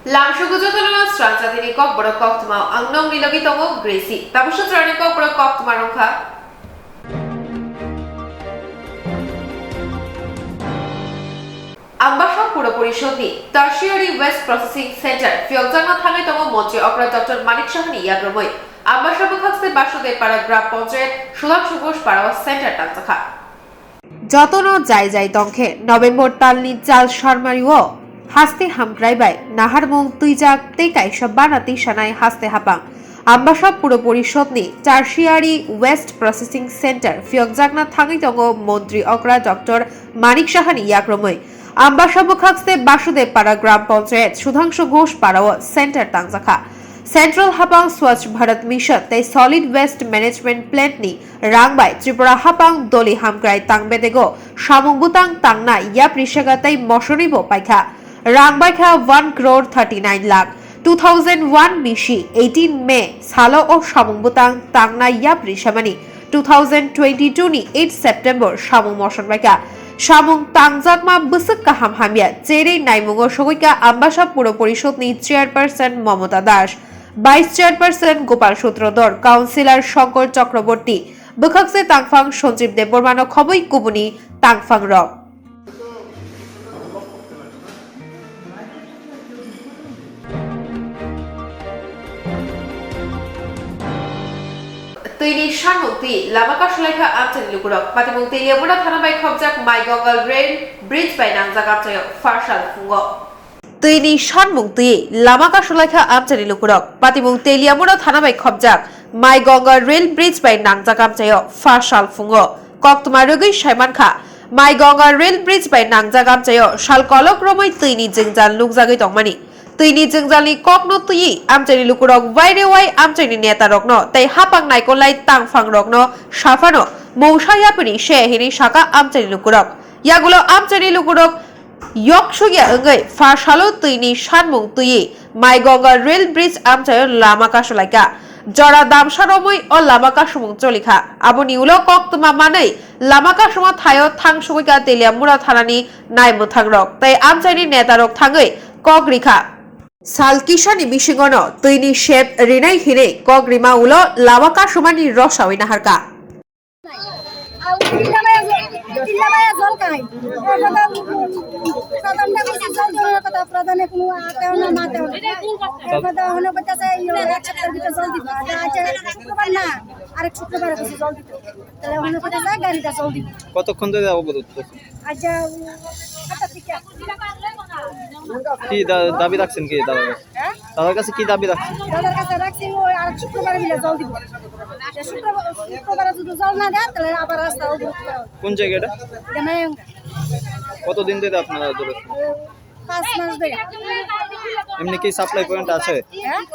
Langshugu jotono Swrangchati ni Kokborok Koktwma angnong nilogi tongo Gracie. Tapos Jorani Kokborok Koktwma rongkha. Ambasha Pura Porishod ni Tertiary Waste Processing Center Fyokjangma thangai tongo Montri Okra Dr. Manik Shahani yagromoi. Ambasha bukhaste Basude para Grab Panchayat Swrangchati Parawa Center tangjakha. Jotono jai jai tongkhe November talni Jal Sharmariwo Haste hamkraibai naharmung tuijak tekai shabanati shanai haste hapang ambasha puro porishod ni Tertiary Waste Processing Center Fyokjangna thangai tongo Montri Okra Dr. Manik Shahani yakromoi ambasha bukhaste Basude para Grab Panchayat Sudhangshu Ghosh Parawa Center tangjakha Central Hapang Swachh Bharat Mission tei Solid Waste Management Plant ni Rangbai Tripura Hapang Doli Hamkrai Tangbedego Samungbutang Tangna ya Prishagatai Moshoribo Paikha Rangbai kha 1 crore 39 lakh 2001 Mishi 18 May Salo o Samungbutang Tangna ya Prishamani 2022 ni 8 September Samung Moshon Baika Samung Tangjakma busuk kaham hamia Jere Naimungo Shogoika Ambasha Puro Porishod ni Chairperson Momota Das Vice Chairperson Gopal Sutrodor Councillor Shankar Chakraborty Bukhakse Tangfang Sanjeev Debormano Khoboi Kubuni Tangfang Rock Tini Shanmukti Lamaka Shulaika Amtani Lukurok Patimukti Yamuna Thanabai Khobjak Maigongal Rail Bridge by Nangjak Amchayo Farshal Fungo Tini Shanmukti Lamaka Shulaika Amtani Lukurok Patimukti Yamuna Thanabai Khobjak Maigongal Rail Bridge by Nangjak Amchayo Farshal Fungo Koktwma Rugui Shaimankha Maigongal Rail Bridge by Nangjak Amchayo Shal Kolok Romoi Tini Jingjal Nukjagui Tongmani Tini Jingjali Kokno Tuyi Amchani Lukurok Wairewai Amchani Neta Rokno Tei Hapang Naikolai Tangfang Rokno Shafano Moushaya Pini Shehini Shaka Amchani Lukurok Yagulo Amchani Lukurok Yokshuya Engai Farshalo Tini Shanmung Tuyi Maigongal Rail Bridge Amchayo Lamaka Shulaika Jora Damsha Romoi o Lamaka Shumung Cholikha Aboni Ulo Koktwma Manei Lamaka Shuma Thayo Thangshugika Teliamura Thanani Naimmuthang Rok Tei Amchani Neta Rok Thangai Kokrikha Salkishani Mishingono, Tini Shep Rinai Hine, Kogrima Ulo, Lamaka Shumani Roshawi Naharka. কতক্ষণ ধরে অবরোধ কি দাবি রাখছেন কি দাদার কাছে কি দাবি রাখছেন দাদার কাছে রাখছি ওই আর শুক্রবারে মিলে জল দিব শুক্রবারে যদি জল না দেয় তাহলে আবার রাস্তা কোন জায়গাটা কতদিন ধরে আপনারা ধরে 5 মাস ধরে এমনি কি সাপ্লাই পয়েন্ট আছে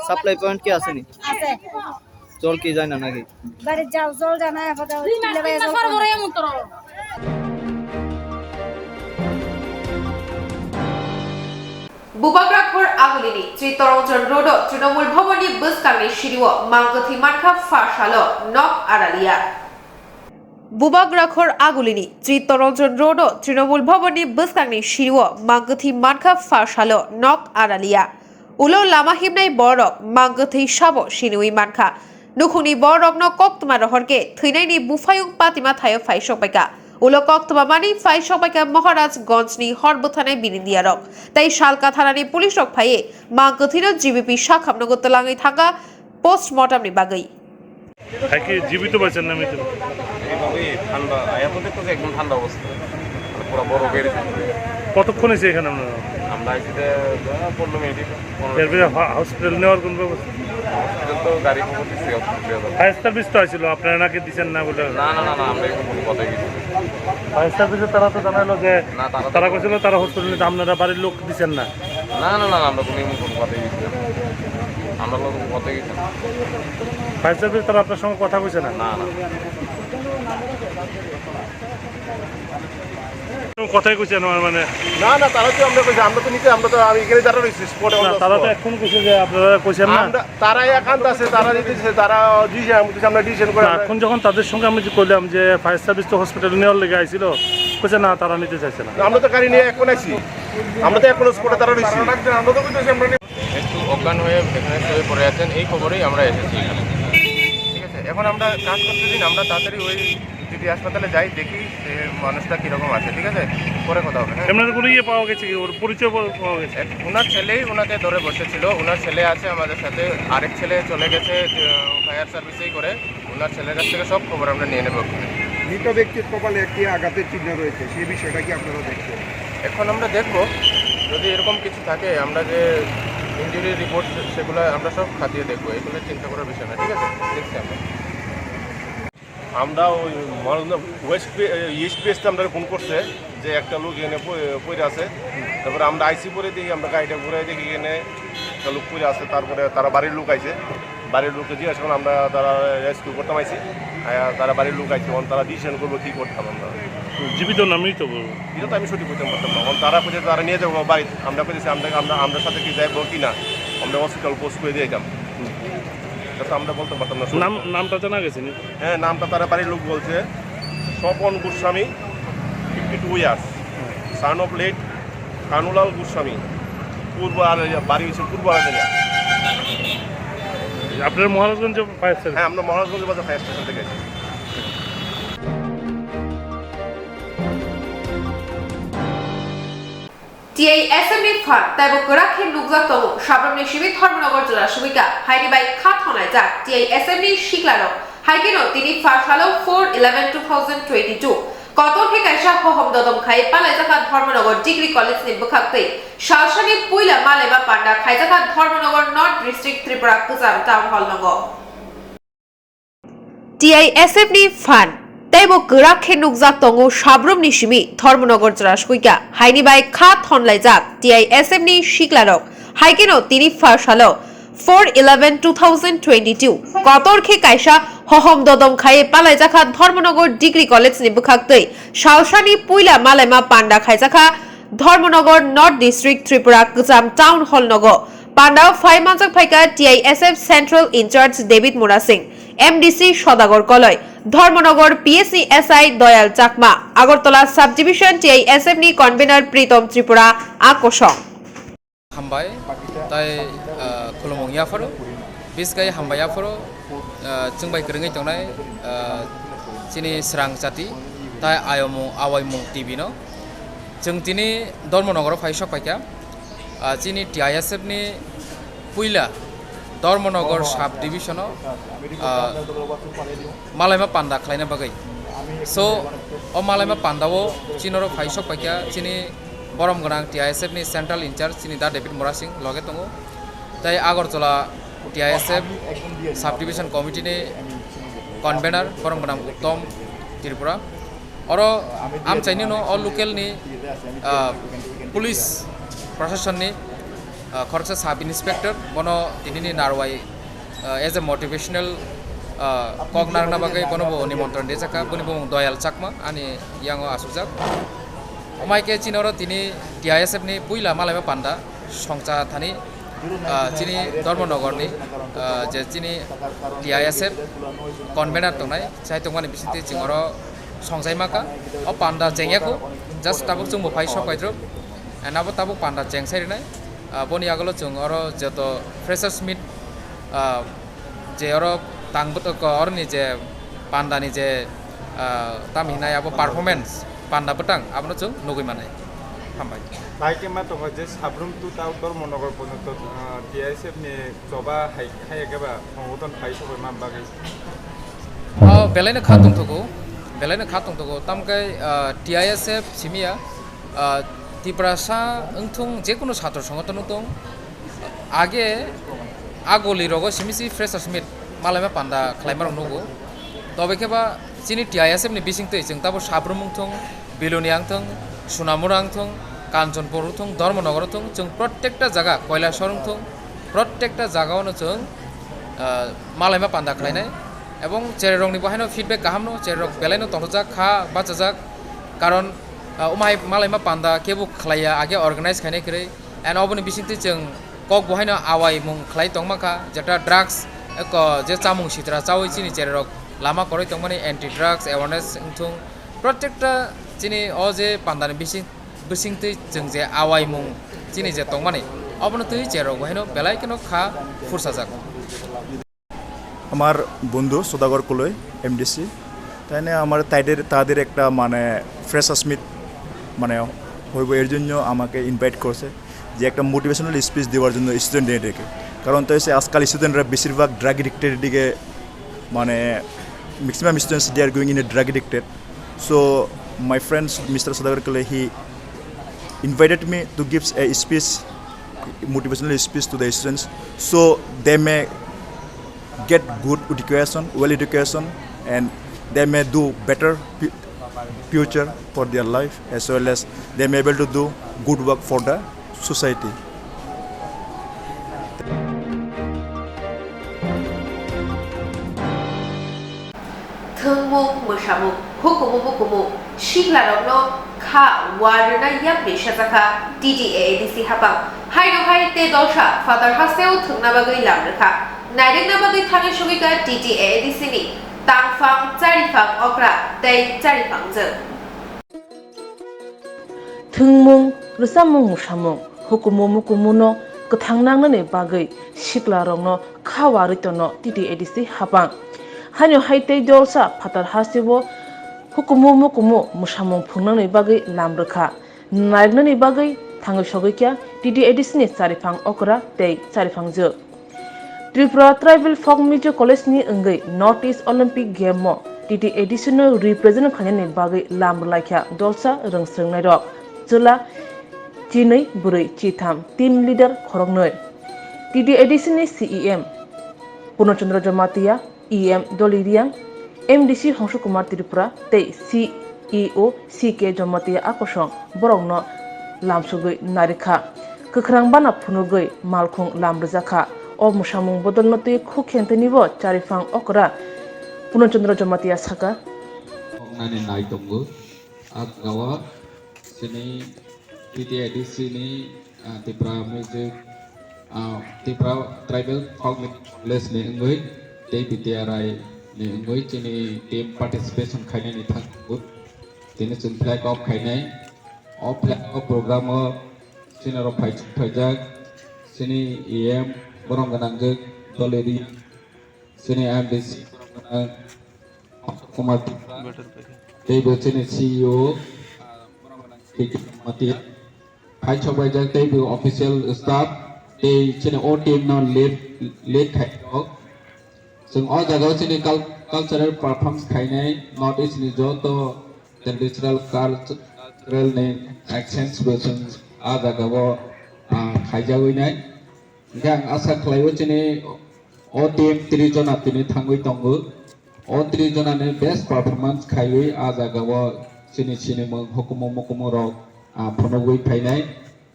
সাপ্লাই পয়েন্ট কি আছে নি আছে জল কি যায় না নাকি বাড়ি যাও জল জানা কথা দিলে ভাই জল করে এমন তো Bubagrakhor Agulini Tritorongjon Rodo Trinamool Bhavani Buskangni Shiriwo Mangkathi Markha Farshalo Nok Aralia Bubagrakhor Agulini Tritorongjon Rodo Trinamool Bhavani Buskangni Shiriwo Mangkathi Markha Farshalo Nok Aralia Ulo Lama Himnai Borok Mangkathi Shabo Shinui Markha Nukhuni Borok no Koktwma Rohorke Thinaini Bufayung Patima Thayo Faishok Baika Ulo Koktwma Mani Faishok Baika Maharaj Gonjni Horbuthane Binindiarok Tai Shalka Thanani Police Rok Phaye Mangkathiro GBP Shakhamnogo Talangai Thaka Postmortem ni Bagai কি জীবিত পাচ্ছেন না মৃত এইভাবে ঠান্ডা আয়াততে তো একদম ঠান্ডা অবস্থা পুরো বরফের কতক্ষণ এসে এখানে আপনারা আমরা এসে 15 মিনিট এরপরে হসপিটাল নেওয়ার কোন ব্যবস্থা হসপিটাল তো গাড়ি খবর দিচ্ছি ফায়ার সার্ভিস তো আসছিল আপনারা নাকি দিচ্ছেন না বলে না আমরা এখন কোনো কথাই গেছি ফায়ার সার্ভিসে তারা তো জানালো যে তারা কইছিল তারা হসপিটালে আপনারা বাড়ির লোক দিচ্ছেন না না আমরা কোনো কথাই গেছি আমরা লোক কথাই গেছি ফায়ার সার্ভিস তারা আপনার সঙ্গে কথা কইছে না না কথাই কইছে না মানে না তারা তো আমরা কইছি আমরা তো নিতে আমরা তো আমি এখানে দাঁড়া রইছি স্পটে তারা তো এখন কইছে যে আপনারা কইছেন না তারা একান্ত আছে তারা দিতেছে তারা দিছে আমরা ডিসিশন করে এখন যখন তাদের সঙ্গে আমি যে কইলাম যে ফায়ার সার্ভিস তো হসপিটালে নেওয়ার লেগে আইছিল কইছে না তারা নিতে চাইছে না আমরা তো গাড়ি নিয়ে এখন আইছি আমরা তো এখনো স্পটে তারা রয়েছি একটু অজ্ঞান হয়ে এখানে শুয়ে পড়ে আছেন এই খবরেই আমরা এসেছি এখানে। ঠিক আছে, এখন আমরা কাজ করতে দিন, আমরা তাড়াতাড়ি ওই যদি হাসপাতালে যাই দেখি যে মানুষটা কীরকম আছে। ঠিক আছে, পরে কথা হবে। হ্যাঁ, আপনাদের কোনো ইয়ে পাওয়া গেছে কি ওর পরিচয় পাওয়া গেছে? ওনার ছেলেই ওনাকে ধরে বসেছিল, ওনার ছেলে আছে আমাদের সাথে, আরেক ছেলে চলে গেছে ফায়ার সার্ভিসেই করে। ওনার ছেলের কাছ থেকে সব খবর আমরা নিয়ে নেব। মৃত ব্যক্তির কপালে একটি আঘাতের চিহ্ন রয়েছে, সেই বিষয়টা কি আপনারা দেখছেন? এখন আমরা দেখব যদি এরকম কিছু থাকে, আমরা যে ইঞ্জুরি রিপোর্ট সেগুলো আমরা সব খাতিয়ে দেখবো, এগুলো চিন্তা করার বিষয় না। ঠিক আছে, দেখছি আমরা। আমরা ওই ইস্ট পেস্টে আমরা ফোন করছে যে একটা লোক এখানে পড়ে আছে। তারপরে আমরা আইসি পরে দেখি, আমরা গাড়িটা ঘুরে দেখি এখানে একটা লোক পড়ে আছে। তারপরে তারা বাড়ির লোক আইছে, বাড়ির লোককে জিজ্ঞাসা করলাম, আমরা তারা রেস্কিউ করতাম আইসি, তারা বাড়ির লোক আইছে, তখন তারা ডিসিশন করবো কী করতাম। আমরা জীবিত না মৃত? এটা তো আমি সঠিক করতে পারতাম না। তারা খুঁজে তারা নিয়ে যাবো বাড়ি, আমরা খুঁজেছি আমরা সাথে কি যাইবো কি না, আমরা হসপিটাল পোস্ট করে দিয়ে দিতাম। আমরা বলতে পারতাম না। নামটা জানা গেছে? হ্যাঁ, নামটা তারা বাড়ির লোক বলছে Swapan Goswami, 52 years, son of late Kanulal Goswami, বাড়ি হচ্ছে পূর্ব আরাদিয়া। আপনার মহারাজগঞ্জ ফায়ার স্টেশন? হ্যাঁ, আমরা মহারাজগঞ্জ বাজার ফায়ার স্টেশন থেকে আছি। TASMD ফান তাইব গরাখে নুগজা তমু সাবরমনি শিবি ধর্মনগর জেলা সুবিকা হাইনি বাই খাথনায় যা TASMD শিকলারো হাইকেনো তিনি ফাশালো 4/11/2022 কতর হে কাইসা হহম দদম খাই পালাইজাকা ধর্মনগর ডিগ্রি কলেজ নি বখাকতে শালশানি পুইলা মালেবা পান্ডা খাইজাকা ধর্মনগর নর্থ ডিস্ট্রিক্ট ত্রিপুরা কুজাম টাউন হল নগর TASMD ফান তাইব গরাখে নুগজা তঙ্গো সাবরম নিশিমি ধর্মনগর জেলা সুইকা হাইনি বাই খাত হনলাই যাক TASMD শিকলারক হাইকেনো তিনি ফাশালো 4/11/2022 কতরখে কাইসা হহম দদম খায়ে পালাইজাখা ধর্মনগর ডিগ্রি কলেজ নিবখাকতে শালশানি পুইলা মালেমা পান্ডা খাইজাখা ধর্মনগর নর্থ ডিস্ট্রিক্ট ত্রিপুরা কুজাম টাউন হল নগর পান্ডা 5 মানজাক ফাইকা TISF central in charge David Mora Singh MDC Sadagar Kalai Dharmanagar PSC SI Dayal Chakma Agartala subdivision TISF নি কনভেনার প্রীতম ত্রিপুরা আকর্ষণ হামবাই তাই খুলুমং ইয়াফারো বিসগাই হামবাই ইয়াফারো जोंबाय गोरोङै दंनाय जोंनि स्रांचाति ताय आयमु आवायमुं टिभि न जों दिनै धर्मनगराव फायसक फायखा जोंनि TISF नि पुइला धर्मनगर साब डिभिसनाव मालायमा पान्दा खालायनो बागै सो अ मालायमा पान्दाव चिनर फायसक फायखा जोंनि बरम गोनां TISF नि सेन्ट्रेल इनचार्ज जोंनि दा डेभिड मोरा सिं लगे दङ ताय आगरतला TISF साब डिविजन कमिटी ने कन्वेनर बरम गोनां उत्तम त्रिपुरा और आम चाहिए न अ लोकल नि पुलिस प्रशासन नि खरसा साब इन्सपेक्टर बनो दिनै नारवाई एज ए मोटिवेशनल कगनारना बागै बनो निमन्त्रण दे जाका बनि बुं दयाल चाकमा आनि यांग आसुजाक अमाइके चिनर दिनै TISF नि पुइला मालायमा पान्दा संचा थानि चिनी धर्मनगरनि जे चिनी TISF कन्वेनर दंनाय जाय दंमानि बिसिति जिंगर संजायमाका अ पान्दा जेंयाखौ जास्ट ताबुक जों बफाय सकायद्र एनाबो ताबुक पान्दा जेंसायनाय बनि आगोलो जों अर जत फ्रेशर्स मीट जे अर तांबत अरनि जे पान्दानि जे तामिनाय आबो परफॉर्मेंस पान्दा बटां आबनो जों नुगै माने हामबाय बाइके मा तो जे साब्रुम टू टाउ धर्मनगर पर्यन्त TISF नि जबा हायखायाबा संगठन फाय सबै मा बागै बेलायनो खातों थगो तामकाय TISF सिमिया त्रिपुरासा ओंथुं जेकुनु छात्र संगठन दं आगे आगोलि रगो सिमिसि फ्रेशर्स मीट मालायमा पान्दा खालायमार नगो तबेखेबा चिनि TISF नि बिसिंतै जों ताबो साब्रुम ओंथुं बिलुनियांथों सुनामुरांथों कांचनपुर थों धर्मनगर थों जों प्रत्येकटा जागा कैलासर थों प्रत्येकटा जागायावनो जों मालायमा पान्दा खालायनाय एवं चेररंनि बहायनो फिडबेक गाहामनो चेररक बेलायनो तंजाक खा बाचाजाक कारण उमाय मालायमा पान्दा केबु खालाया आगे अर्गानाइज खायनाय करे एन अबनि बिसिंति जों कक बहायनो आवाय मुं खालाय तंमाखा जेटा ड्राग्स एक जे चामुं सित्रा चावै चिनि चेररक लामा करै तंमानि एन्टी ड्राग्स अवेयरनेस थों प्रत्येकटा चिनि अ जे पान्दानि bisingtui jeng je awai mung chini je tongmani obono tui je rok haino belai keno kha fursajak আমার বন্ধু সদাগর কলই এমডিসি তাই না আমার তাদের একটা মানে ফ্রেশার্স মিট মানে হইব এর জন্য আমাকে ইনভাইট করছে যে একটা মোটিভেশনাল স্পিচ দেওয়ার জন্য স্টুডেন্টদেরকে কারণ তো হচ্ছে আজকাল স্টুডেন্টরা বেশিরভাগ ড্রাগ এডিক্টের দিকে মানে maximum students they are going in a drug addicted so my friends mister Sadagar কলই he invited me to give a speech, motivational speech to the students so they may get good education, well education, and they may do better future for their life as well as they may be able to do good work for the society. Thungmung musamung hukumu shiklarokno kha warna yapni shazaka DDADC habang haino hai te dolsha father haseu thungna bagui lamrkha naidengna bagui thangi shogika DDADC ni tangfang charifang okra tei charifang je Thungmung rusamung musamung hukumu mukumuno kathangnangne bagui shiklarokno kha waritono DDADC habang haino hai te dolsa father hasebo hukumu musamung phungnani bagui lamrkha naidengni bagui thangi shogika DDADC ni charifang okra tei charifang je Tripura Tribal Folk Music College ni engai North East Olympic Game mo DDADC no represent khanani bagui lamrlaikha dolsa rungsrungnai rok jela chinai burui chitham team leader khorognoi DDADC ni CEM Purnachandra Jamatia EM Doliriang MDC Hongshu Kumar Tripura tei CEO CK Jamatia akosong borokno lamsugui narikha kwkrang bana phunugui malkhung lamrjakha o musamung bodolno tui khukentenibo charifang okra Purnachandra Jamatia saka nani nai tongo agawa sini DDADC ni Tripura Music Tripura Tribal Folk College ni ngoi tei BTRI ni ngoi chini team participation khainai ni thangbu tini chun flag off khainai o flag off program o sinaro phaijak sini EM borong ganangjak doleri sini MDC Kumar tei bo sini CEO mati phaijak tei bo official staff tei sini o team no lead khaijak जों अ जायगायाव जोंनि cultural performance खायनाय north east नि जतो traditional cultural नि exchange बो जों आ जायगायाव खायजावैनाय ओंखाय आं आसा खालामो जोंनि अ टीम 3 जना तिनि थांगै दंगो अ 3 जनानि बेस्ट परफॉर्मेंस खायै आ जायगायाव जोंनि सिनेमा हुकुम रक फनगै फायनाय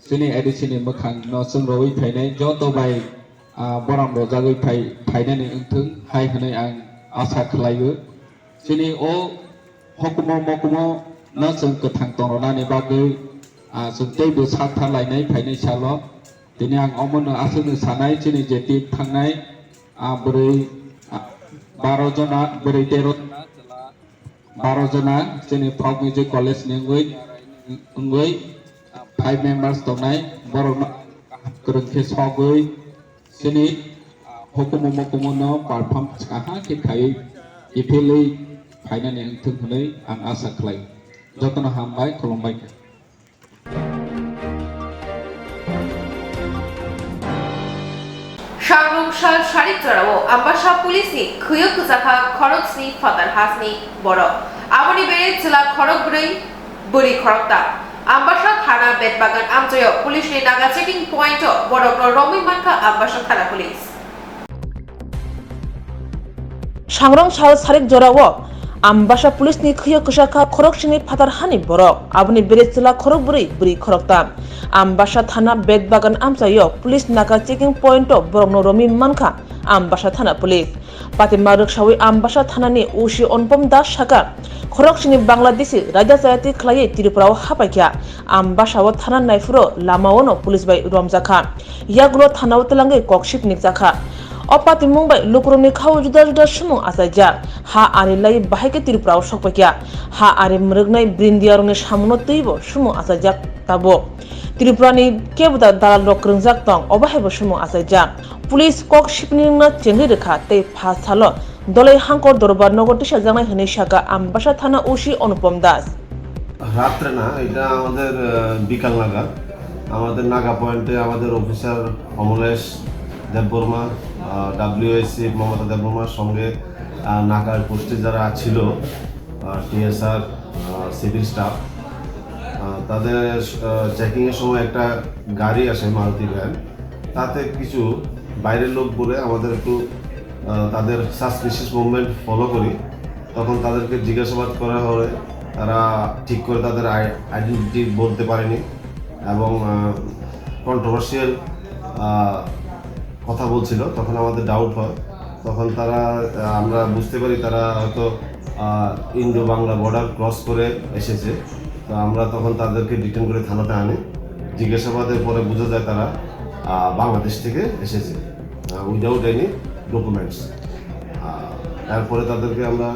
जोंनि एडिसिनि मोखां न जों रवै फायनाय जतो bye boram rojagoi phainani engthung hai hanai ang asa khlaiyo chini o hukumo na जों gothang tongnani bagui जों teibo satha lainai phainai salo tini ang omono asunu sanai chini je tip thangnai boroi 12 jona boroi 12 jona chini folk music college ni ngoi 5 members tongnai borok kurungke sogoi sini hukumu no performance kaha ke khai iphelei phainani engthung hunai ang asa khlai jotno hambai khulumbai Swrangchati sharik jorao ambasha police ni khuyuk kuzakha khoroksni father hasni boro aboni bere jela khorogbrui buri khorokta Ambasha Thana Bedbagan Amjoyo Police ni naga checking point borokno romi manka Ambasha Thana Police Swrangchati sarik jorao Ambasha Police ni khuyuk kusaka khoroksni father hani borok aboni bere jela khorogburi buri khorokta Ambasha Thana Bedbagan Amjoyo Police naga checking point borokno romi manka Ambasha Thana Police Patima Rukshawi Ambasha Thana ni Ushi Onpom Das Shaka Khoroksini Bangladeshi Raja Jayati Khlai Tripura Hapakya Ambasha Thana Naifuro Lamaono Police by Romjakha Yagulo Thana Talange Kokship Nikjakha Opati Mumbai Lukuroni Kau Juda Juda Shumung Asajak Ha Ari Lai Bahike Tirupra Sokpakya Ha Ari Mrugnai Brindiarone Shamuno Tibo Shumung Asajak Tabo Tiruprani Kebuta Dalal Rokrunzak Tong Obahebo Shumung Asajak Police Kok Shipningna Chengri Rekha Te Pasalo Dole Hankor Dorbar Nogoti Shazana Hanishaka Ambasha Thana Ushi Onupom Das রাত্রে না এটা আমাদের বিকাল নাগাদ আমাদের নাগা পয়েন্টে আমাদের officer Amalesh Debbarma WSC Mamata দেববর্মার সঙ্গে নাগার পোস্টে যারা ছিল TSR সিভিল স্টাফ তাদের চেকিংয়ের সময় একটা গাড়ি আসে মারুতি ভ্যান তাতে কিছু বাইরের লোক বলে আমাদের একটু তাদের সাসপিশিয়াস মুভমেন্ট ফলো করি তখন তাদেরকে জিজ্ঞাসাবাদ করা হলে তারা ঠিক করে তাদের আইডেন্টিটি বলতে পারেনি এবং কন্ট্রোভার্সিয়াল কথা বলছিল তখন আমাদের ডাউট হয় তখন তারা আমরা বুঝতে পারি তারা হয়তো ইন্ডো বাংলা বর্ডার ক্রস করে এসেছে তো আমরা তখন তাদেরকে ডিটেন করে থানাতে আনি জিজ্ঞাসাবাদের পরে বোঝা যায় তারা বাংলাদেশ থেকে এসেছে উইদাউট এনি ডকুমেন্টস তারপরে তাদেরকে আমরা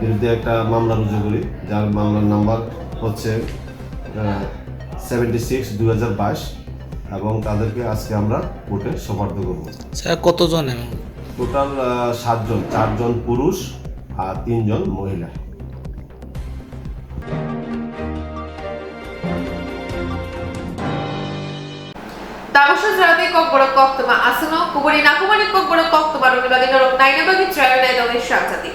বিরুদ্ধে একটা মামলা রুজু করি যার মামলার নাম্বার হচ্ছে 76/2022 এবং তাদেরকে আজকে আমরা কোর্টে সোপর্দ করব স্যার কতজন টোটাল 7 জন 4 জন পুরুষ আর 3 জন মহিলা Damusha Jorani Kokborok Koktwma Asuno Kuburi Nakumani Kokborok Koktwma Runibagi Norok Nainabagi Jorani Swrangchati